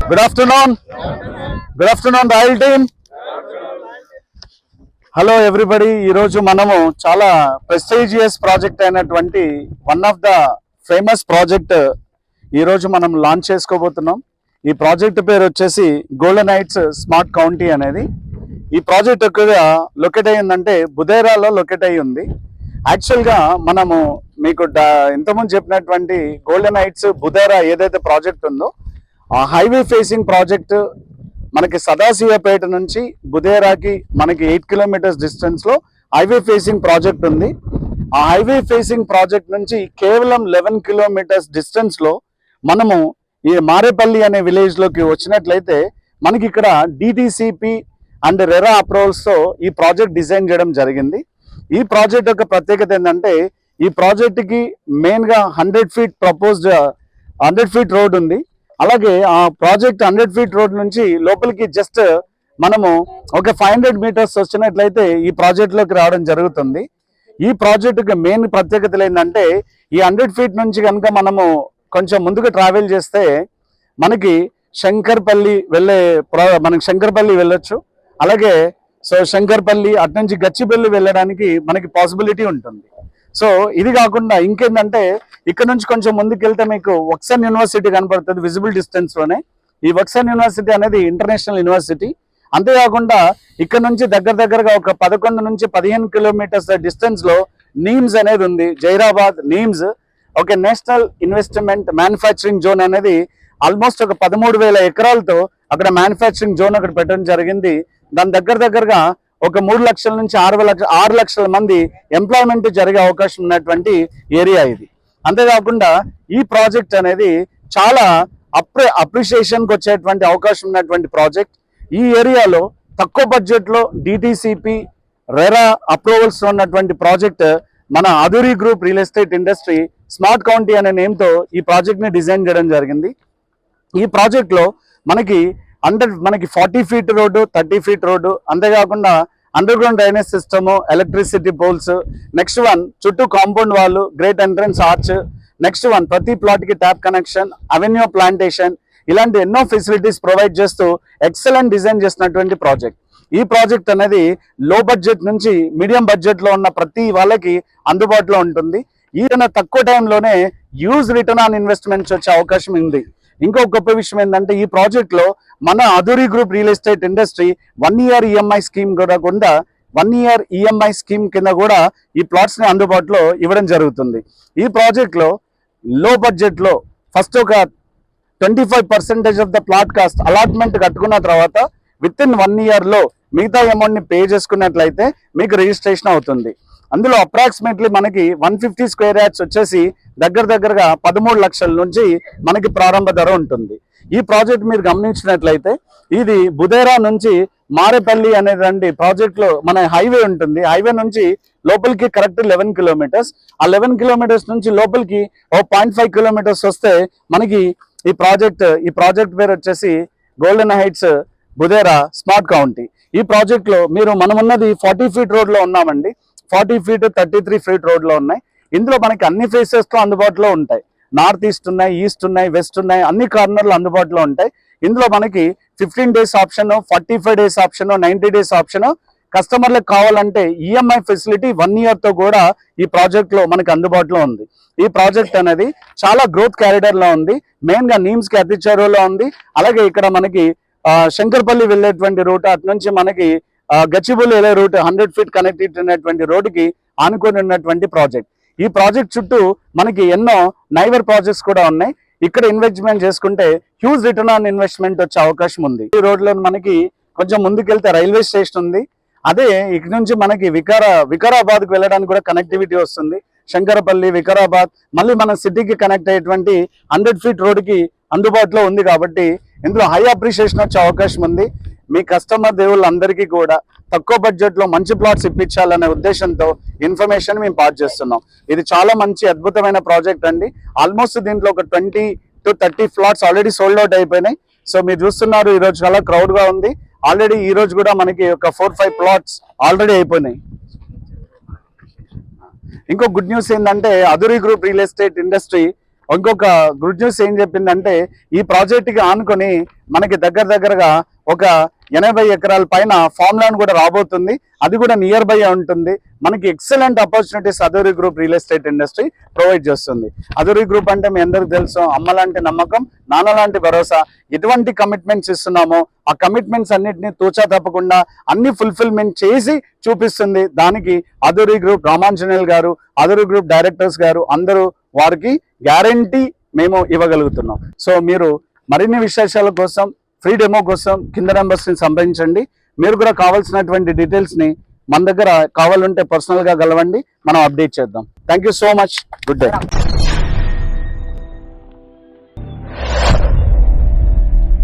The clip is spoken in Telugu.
Good afternoon. Good afternoon, Royal team. Hello everybody. ఈ రోజు మనము చాలా ప్రెస్టీజియస్ ప్రాజెక్ట్ అయినటువంటి one of the famous project ఈ రోజు మనం లాంచ్ చేసుకోబోతున్నాం. ఈ ప్రాజెక్ట్ పేరు వచ్చేసి గోల్డెన్ హైట్స్ స్మార్ట్ కౌంటీ అనేది. ఈ ప్రాజెక్ట్ ఎక్కువగా లొకేట్ అయ్యిందంటే బుధేరాలో లొకేట్ అయ్యి ఉంది. యాక్చువల్గా మనము మీకు ఇంతకుముందు చెప్పినటువంటి గోల్డెన్ హైట్స్ బుధేరా ఏదైతే ప్రాజెక్ట్ ఉందో ఆ హైవే ఫేసింగ్ ప్రాజెక్ట్ మనకి సదాశివపేట నుంచి బుధేరాకి మనకి 8 కిలోమీటర్స్ డిస్టెన్స్లో హైవే ఫేసింగ్ ప్రాజెక్ట్ ఉంది. ఆ హైవే ఫేసింగ్ ప్రాజెక్ట్ నుంచి కేవలం 11 కిలోమీటర్స్ డిస్టెన్స్లో మనము ఈ మారేపల్లి అనే విలేజ్లోకి వచ్చినట్లయితే మనకి ఇక్కడ డిటిసిపి అండ్ రెరా అప్రూవల్స్తో ఈ ప్రాజెక్ట్ డిజైన్ చేయడం జరిగింది. ఈ ప్రాజెక్ట్ యొక్క ప్రత్యేకత ఏంటంటే ఈ ప్రాజెక్ట్కి మెయిన్గా 100 ఫీట్ ప్రపోజ్డ్ 100 ఫీట్ రోడ్ ఉంది. అలాగే ఆ ప్రాజెక్ట్ 100 ఫీట్ రోడ్ నుంచి లోపలికి జస్ట్ మనము ఒక 500 మీటర్స్ వచ్చినట్లయితే ఈ ప్రాజెక్ట్లోకి రావడం జరుగుతుంది. ఈ ప్రాజెక్టుకి మెయిన్ ప్రత్యేకతలు ఏంటంటే ఈ 100 ఫీట్ నుంచి కనుక మనము కొంచెం ముందుకు ట్రావెల్ చేస్తే మనకి శంకర్పల్లి మనకి శంకర్పల్లి వెళ్ళొచ్చు. అలాగే శంకర్పల్లి అటు నుంచి గచ్చిబెల్లి వెళ్ళడానికి మనకి పాసిబిలిటీ ఉంటుంది. సో ఇది కాకుండా ఇంకేంటంటే ఇక్కడ నుంచి కొంచెం ముందుకెళ్తే మీకు వక్సన్ యూనివర్సిటీ కనపడుతుంది విజిబుల్ డిస్టెన్స్ లోనే. ఈ వక్సన్ యూనివర్సిటీ అనేది ఇంటర్నేషనల్ యూనివర్సిటీ. అంతేకాకుండా ఇక్కడ నుంచి దగ్గరగా ఒక 11 నుంచి 15 కిలోమీటర్స్ డిస్టెన్స్ లో నీమ్స్ అనేది ఉంది. జైరాబాద్ నీమ్స్ ఒక నేషనల్ ఇన్వెస్ట్మెంట్ మ్యానుఫ్యాక్చరింగ్ జోన్ అనేది ఆల్మోస్ట్ ఒక 13,000 ఎకరాలతో అక్కడ మ్యానుఫ్యాక్చరింగ్ జోన్ అక్కడ పెట్టడం జరిగింది. దాని దగ్గరగా ఒక 3 లక్షల నుంచి 6 లక్షల మంది ఎంప్లాయ్మెంట్ జరిగే అవకాశం ఉన్నటువంటి ఏరియా ఇది. అంతేకాకుండా ఈ ప్రాజెక్ట్ అనేది చాలా అప్రిషియేషన్కి వచ్చేటువంటి అవకాశం ఉన్నటువంటి ప్రాజెక్ట్. ఈ ఏరియాలో తక్కువ బడ్జెట్లో డిటిసిపి రెరా అప్రూవల్స్ ఉన్నటువంటి ప్రాజెక్ట్ మన Adhuri group real estate industry smart county అనే నేమ్తో ఈ ప్రాజెక్ట్ని డిజైన్ చేయడం జరిగింది. ఈ ప్రాజెక్ట్లో మనకి 40 ఫీట్ రోడ్డు, 30 ఫీట్ రోడ్డు, అంతేకాకుండా underground drainage system, electricity poles, next one చుట్టూ compound wall, great entrance arch, next one ప్రతి ప్లాట్ కి ట్యాప్ కనెక్షన్, అవెన్యూ ప్లాంటేషన్, ఇలాంటి ఎన్నో ఫెసిలిటీస్ ప్రొవైడ్ చేస్తూ ఎక్సలెంట్ డిజైన్ చేసినటువంటి ప్రాజెక్ట్. ఈ ప్రాజెక్ట్ అనేది లో బడ్జెట్ నుంచి మీడియం బడ్జెట్ లో ఉన్న ప్రతి వాళ్ళకి అందుబాటులో ఉంటుంది. ఈయన తక్కువ టైంలోనే యూజ్ రిటర్న్ ఆన్ ఇన్వెస్ట్మెంట్స్ వచ్చే అవకాశం ఉంది. ఇంకో గొప్ప విషయం ఏంటంటే ఈ ప్రాజెక్ట్ లో మన Adhuri group real estate industry 1 year EMI scheme కూడా 1 ఇయర్ ఈఎంఐ స్కీమ్ కింద కూడా ఈ ప్లాట్స్ ని అందుబాటులో ఇవ్వడం జరుగుతుంది. ఈ ప్రాజెక్ట్ లో లో బడ్జెట్ లో ఫస్ట్ ఒక 25% of the plot cost allotment కట్టుకున్న తర్వాత విత్ ఇన్ 1 ఇయర్ లో మిగతా అమౌంట్ ని పే చేసుకున్నట్లయితే మీకు రిజిస్ట్రేషన్ అవుతుంది. అందులో అప్రాక్సిమేట్లీ మనకి 150 స్క్వేర్ యార్డ్స్ వచ్చేసి దగ్గరగా 13 లక్షల నుంచి మనకి ప్రారంభ ధర ఉంటుంది. ఈ ప్రాజెక్ట్ మీరు గమనించినట్లయితే ఇది బుధేరా నుంచి మారేపల్లి అనేటువంటి ప్రాజెక్ట్ లో మన హైవే ఉంటుంది. హైవే నుంచి లోపలికి కరెక్ట్ 11 కిలోమీటర్స్. ఆ 11 కిలోమీటర్స్ నుంచి లోపలికి 0.5 కిలోమీటర్స్ వస్తే మనకి ఈ ప్రాజెక్ట్ పేరు వచ్చేసి golden heights Budhera smart county. ఈ ప్రాజెక్ట్ లో మనం ఉన్నది 40 ఫీట్ రోడ్ లో ఉన్నామండి. 40 ఫీట్ 33 ఫీట్ రోడ్ లో ఉన్నాయి. ఇందులో మనకి అన్ని ఫేసెస్ లో అందుబాటులో ఉంటాయి. నార్త్ ఈస్ట్ ఉన్నాయి, ఈస్ట్ ఉన్నాయి, వెస్ట్ ఉన్నాయి, అన్ని కార్నర్లు అందుబాటులో ఉంటాయి. ఇందులో మనకి 15 days option, 45 days option, 90 days option. కస్టమర్లకు కావాలంటే ఈఎంఐ ఫెసిలిటీ 1 ఇయర్ తో కూడా ఈ ప్రాజెక్ట్ లో మనకి అందుబాటులో ఉంది. ఈ ప్రాజెక్ట్ అనేది చాలా గ్రోత్ క్యారిడర్ లో ఉంది. మెయిన్ గా నీమ్స్ కి అతి చేరువలో ఉంది. అలాగే ఇక్కడ మనకి శంకర్పల్లి వెళ్ళేటువంటి రూట్, అటు నుంచి మనకి గచ్చిబౌలి వెళ్ళే రూట్ 100 ఫీట్ కనెక్టివిటీ ఉన్నటువంటి రోడ్డుకి ఆనుకొని ఉన్నటువంటి ప్రాజెక్ట్. ఈ ప్రాజెక్ట్ చుట్టూ మనకి ఎన్నో నైబర్ ప్రాజెక్ట్స్ కూడా ఉన్నాయి. ఇక్కడ ఇన్వెస్ట్మెంట్ చేసుకుంటే హ్యూజ్ రిటర్న్ ఆన్ ఇన్వెస్ట్మెంట్ వచ్చే అవకాశం ఉంది. ఈ రోడ్ లో మనకి కొంచెం ముందుకెళ్తే రైల్వే స్టేషన్ ఉంది. అదే ఇక్కడ నుంచి మనకి వికారాబాద్ కు వెళ్ళడానికి కూడా కనెక్టివిటీ వస్తుంది. శంకరపల్లి, వికారాబాద్, మళ్ళీ మన సిటీకి కనెక్ట్ అయ్యేటువంటి 100 ఫీట్ రోడ్డుకి అందుబాటులో ఉంది. కాబట్టి ఇందులో హై అప్రిషియేషన్ వచ్చే అవకాశం ఉంది. మీ కస్టమర్ దేవుళ్ళందరికీ కూడా తక్కువ బడ్జెట్ లో మంచి ప్లాట్స్ ఇప్పించాలనే ఉద్దేశంతో ఇన్ఫర్మేషన్ మేము పాస్ చేస్తున్నాం. ఇది చాలా మంచి అద్భుతమైన ప్రాజెక్ట్ అండి. ఆల్మోస్ట్ దీంట్లో ఒక 20 to 30 flats already sold out అయిపోయినాయి. సో మీరు చూస్తున్నారు ఈ రోజు చాలా క్రౌడ్ గా ఉంది. ఆల్రెడీ ఈ రోజు కూడా మనకి ఒక 4-5 ప్లాట్స్ ఆల్రెడీ అయిపోయినాయి. ఇంకో గుడ్ న్యూస్ ఏంటంటే అధురి గ్రూప్ రియల్ ఎస్టేట్ ఇండస్ట్రీ ఇంకొక గుడ్ న్యూస్ ఏం చెప్పిందంటే ఈ ప్రాజెక్ట్కి ఆనుకొని మనకి దగ్గరగా ఒక 80 ఎకరాల పైన ఫామ్ ల్యాండ్ కూడా రాబోతుంది. అది కూడా నియర్ బై ఉంటుంది. మనకి excellent opportunities Adhuri group real estate industry provide చేస్తుంది. అదూరి గ్రూప్ అంటే మీ అందరికి తెలుసు, అమ్మ లాంటి నమ్మకం, నాన్న లాంటి భరోసా. ఎటువంటి కమిట్మెంట్స్ ఇస్తున్నామో ఆ కమిట్మెంట్స్ అన్నిటిని తూచా తప్పకుండా అన్ని ఫుల్ఫిల్మెంట్ చేసి చూపిస్తుంది. దానికి అదూరి గ్రూప్ రామాంజనేయులు గారు, అదూరి గ్రూప్ డైరెక్టర్స్ గారు అందరూ వారికి గ్యారంటీ మేము ఇవ్వగలుగుతున్నాం. సో మీరు మరిన్ని విశేషాల కోసం, ఫ్రీ డెమో కోసం కింద నెంబర్స్ని సంప్రదించండి. మీరు కూడా కావాల్సినటువంటి డీటెయిల్స్ని మన దగ్గర కావాలంటే పర్సనల్గా కలవండి, మనం అప్డేట్ చేద్దాం. Thank you so much. Good day.